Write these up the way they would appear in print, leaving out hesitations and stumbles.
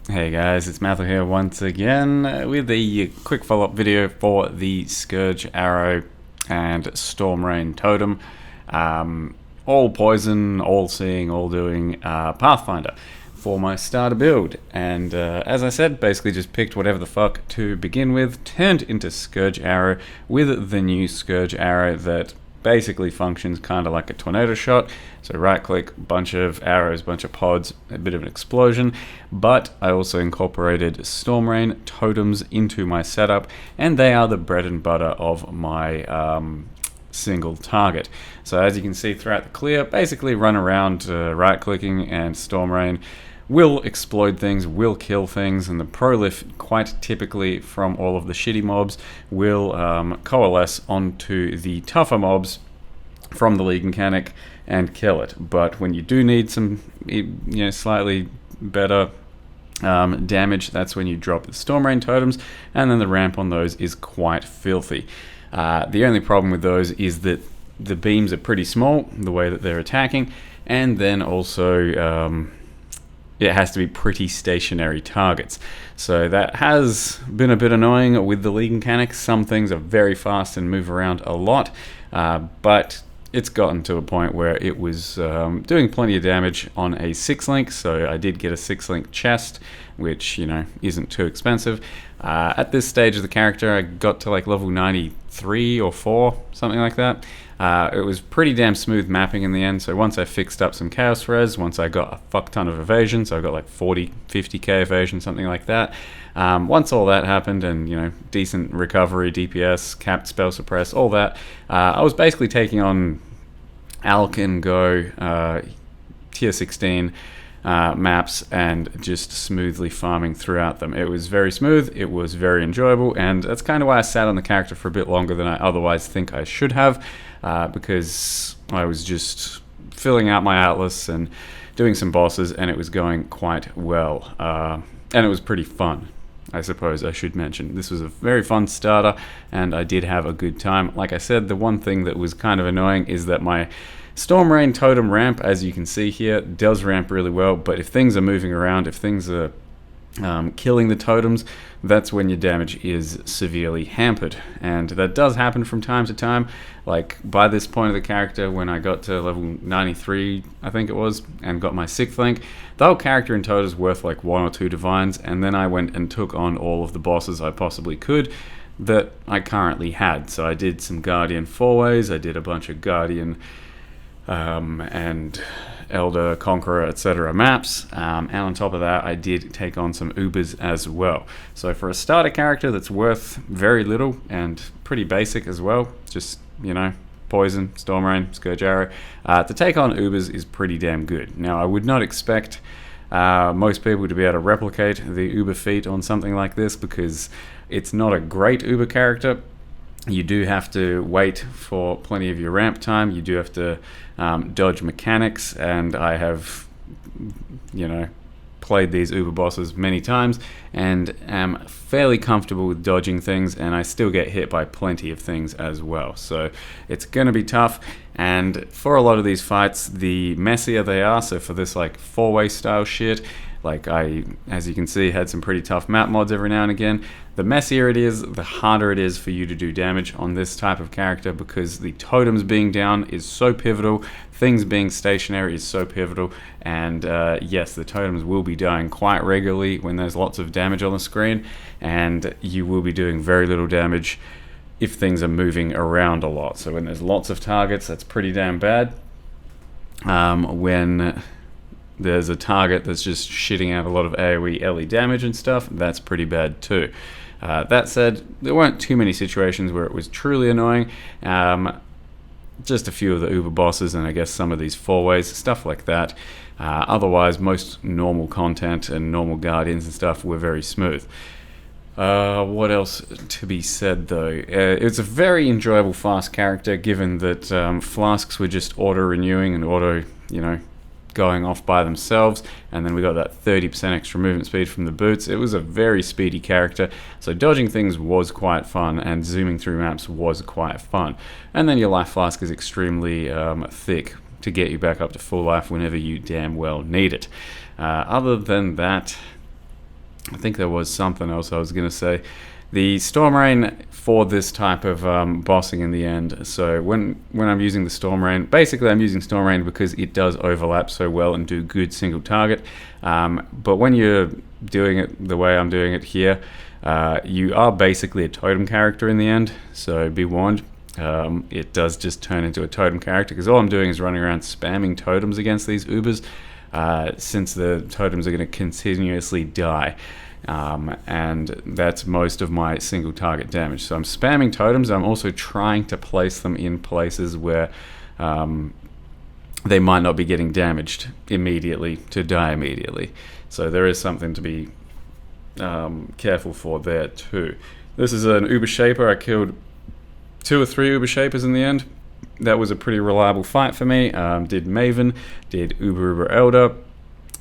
Hey guys, it's Matthew here once again with a quick follow-up video for the Scourge Arrow and Storm Rain Totem. All poison, all seeing, all doing Pathfinder for my starter build. And as I said, basically just picked whatever the fuck to begin with, turned into Scourge Arrow with the new Scourge Arrow that basically functions kind of like a tornado shot. So right click, bunch of arrows, bunch of pods, a bit of an explosion. But I also incorporated Storm Rain totems into my setup, and they are the bread and butter of my single target. So as you can see throughout the clear, basically run around right clicking, and Storm Rain will explode things, will kill things, and the prolif, quite typically from all of the shitty mobs, will coalesce onto the tougher mobs from the league mechanic and kill it. But when you do need some, slightly better damage, that's when you drop the Storm Rain totems, and then the ramp on those is quite filthy. The only problem with those is that the beams are pretty small, the way that they're attacking, and then also it has to be pretty stationary targets. So that has been a bit annoying with the league mechanics. Some things are very fast and move around a lot, but it's gotten to a point where it was doing plenty of damage on a 6-link, so I did get a 6-link chest, which, isn't too expensive. At this stage of the character, I got to like level 93 or 4, something like that. It was pretty damn smooth mapping in the end, so once I fixed up some chaos res, once I got a fuck ton of evasion, so I got like 40, 50k evasion, something like that. Once all that happened, and decent recovery, DPS, capped spell suppress, all that, I was basically taking on Alk and Go tier 16 maps and just smoothly farming throughout them. It was very smooth, it was very enjoyable, and that's kind of why I sat on the character for a bit longer than I otherwise think I should have, because I was just filling out my atlas and doing some bosses, and it was going quite well, and it was pretty fun. I suppose I should mention this was a very fun starter, and I did have a good time. Like I said, the one thing that was kind of annoying is that my Storm Rain totem ramp, as you can see here, does ramp really well, but if things are moving around, if things are killing the totems, that's when your damage is severely hampered. And that does happen from time to time. Like by this point of the character, when I got to level 93, I think it was, and got my 6th link, the whole character in total is worth like 1 or 2 divines, and then I went and took on all of the bosses I possibly could that I currently had. So I did some Guardian 4-ways, I did a bunch of Guardian and Elder, Conqueror, etc. maps, and on top of that I did take on some Ubers as well. So for a starter character that's worth very little and pretty basic as well, just poison, Storm Rain, Scourge Arrow, to take on Ubers is pretty damn good. Now I would not expect most people to be able to replicate the Uber feat on something like this, because it's not a great Uber character. You do have to wait for plenty of your ramp time. You do have to dodge mechanics, and I have, played these Uber bosses many times and am fairly comfortable with dodging things, and I still get hit by plenty of things as well. So it's going to be tough, and for a lot of these fights, the messier they are, so for this like 4-way style shit, like I, as you can see, had some pretty tough map mods every now and again. The messier it is, the harder it is for you to do damage on this type of character, because the totems being down is so pivotal, things being stationary is so pivotal, and yes, the totems will be dying quite regularly when there's lots of damage on the screen, and you will be doing very little damage if things are moving around a lot. So when there's lots of targets, that's pretty damn bad. When there's a target that's just shitting out a lot of AoE LE damage and stuff, that's pretty bad too. That said, there weren't too many situations where it was truly annoying. Just a few of the Uber bosses, and I guess some of these 4-ways, stuff like that. Otherwise, most normal content and normal Guardians and stuff were very smooth. What else to be said though? It's a very enjoyable fast character, given that flasks were just auto-renewing and auto, going off by themselves, and then we got that 30% extra movement speed from the boots. It was a very speedy character, so dodging things was quite fun, and zooming through maps was quite fun. And then your life flask is extremely thick to get you back up to full life whenever you damn well need it. Other than that, I think there was something else I was going to say. The Storm Rain for this type of bossing in the end. So when I'm using the Storm Rain, basically I'm using Storm Rain because it does overlap so well and do good single target. But when you're doing it the way I'm doing it here, you are basically a totem character in the end. So be warned. It does just turn into a totem character because all I'm doing is running around spamming totems against these Ubers, since the totems are going to continuously die. And that's most of my single target damage. So I'm spamming totems. I'm also trying to place them in places where they might not be getting damaged immediately to die immediately. So there is something to be careful for there too. This is an Uber Shaper. I killed 2 or 3 Uber Shapers in the end. That was a pretty reliable fight for me. Did Maven, did Uber Elder,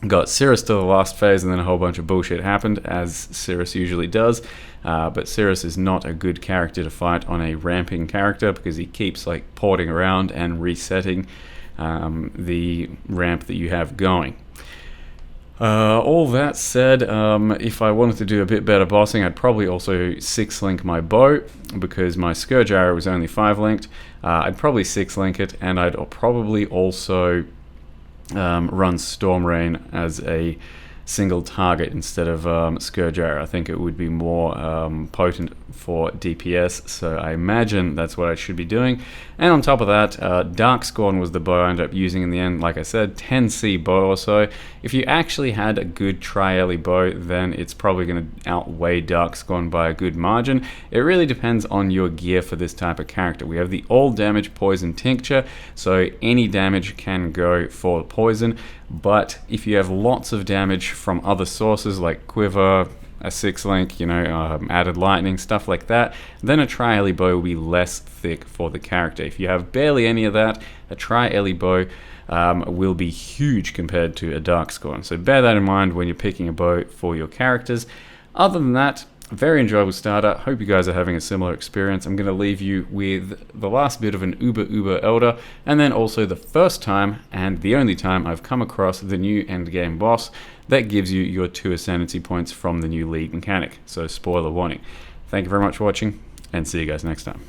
got Cirrus to the last phase, and then a whole bunch of bullshit happened, as Cirrus usually does. But Cirrus is not a good character to fight on a ramping character because he keeps like porting around and resetting the ramp that you have going. All that said, if I wanted to do a bit better bossing, I'd probably also 6-link my bow because my Scourge arrow was only 5-linked. I'd probably 6-link it, and I'd probably also run Storm Rain as a single target instead of Scourge arrow. I think it would be more potent for DPS, so I imagine that's what I should be doing. And on top of that, Dark Scorn was the bow I ended up using in the end. Like I said, 10C bow or so. If you actually had a good Tri-Ellie bow, then it's probably going to outweigh Dark Scorn by a good margin. It really depends on your gear for this type of character. We have the all damage poison tincture, so any damage can go for poison, but if you have lots of damage from other sources like Quiver, a 6-link, added lightning, stuff like that, then a Tri-Ellie bow will be less thick for the character. If you have barely any of that, a Tri-Ellie bow will be huge compared to a Dark Scorn. So bear that in mind when you're picking a bow for your characters. Other than that, very enjoyable starter. Hope you guys are having a similar experience. I'm going to leave you with the last bit of an Uber Elder, and then also the first time and the only time I've come across the new endgame boss that gives you your 2 Ascendancy points from the new League mechanic. So spoiler warning. Thank you very much for watching, and see you guys next time.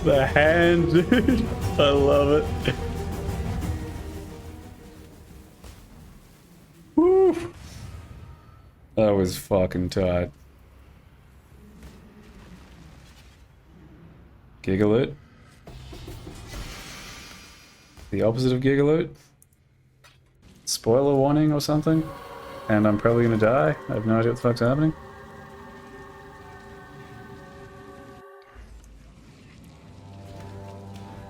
The hand, dude. I love it. Woo. That was fucking tight. Gigaloot. The opposite of Gigaloot. Spoiler warning or something. And I'm probably gonna die. I have no idea what the fuck's happening.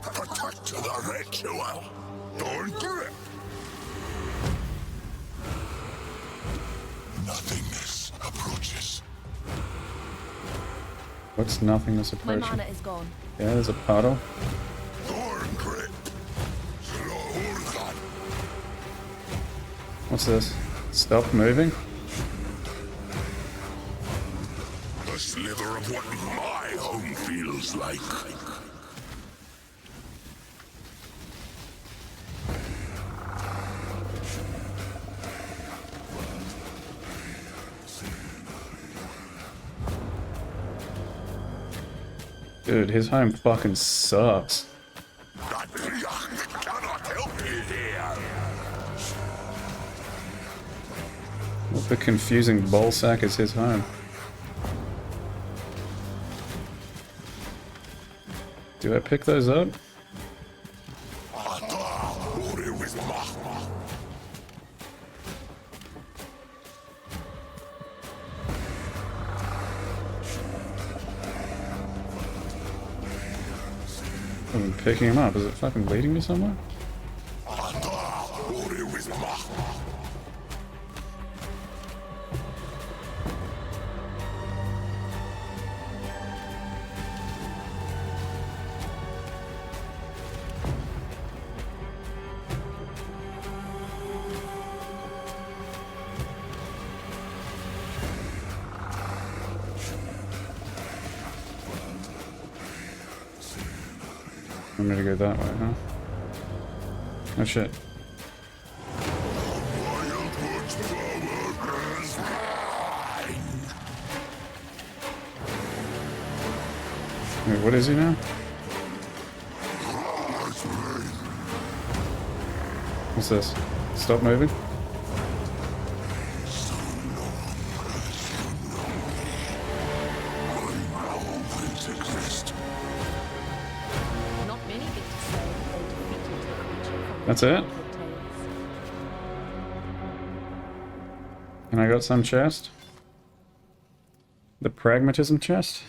Protect the ritual. Don't grip. Nothingness approaches. What's nothingness approaching? My mana is gone. Yeah, there's a puddle. Thorn grip. Slowurgan. What's this? Stop moving? A slither of what my home feels like. Dude, his home fucking sucks. That Triach cannot help me here. What the confusing ballsack is his home? Do I pick those up? I'm picking him up. Is it fucking leading me somewhere? I'm gonna go that way, huh? Oh shit. Wait, what is he now? What's this? Stop moving? Not many get to say they defeated a creature from That's it? the tales. And I got some chest? The pragmatism chest?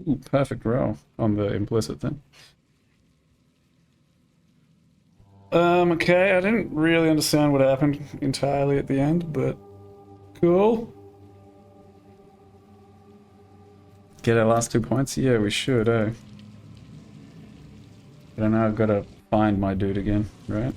Ooh, perfect roll on the implicit thing. Okay, I didn't really understand what happened entirely at the end, but cool. Get our last 2 points? Yeah, we should, eh? But I know I've got to find my dude again, right?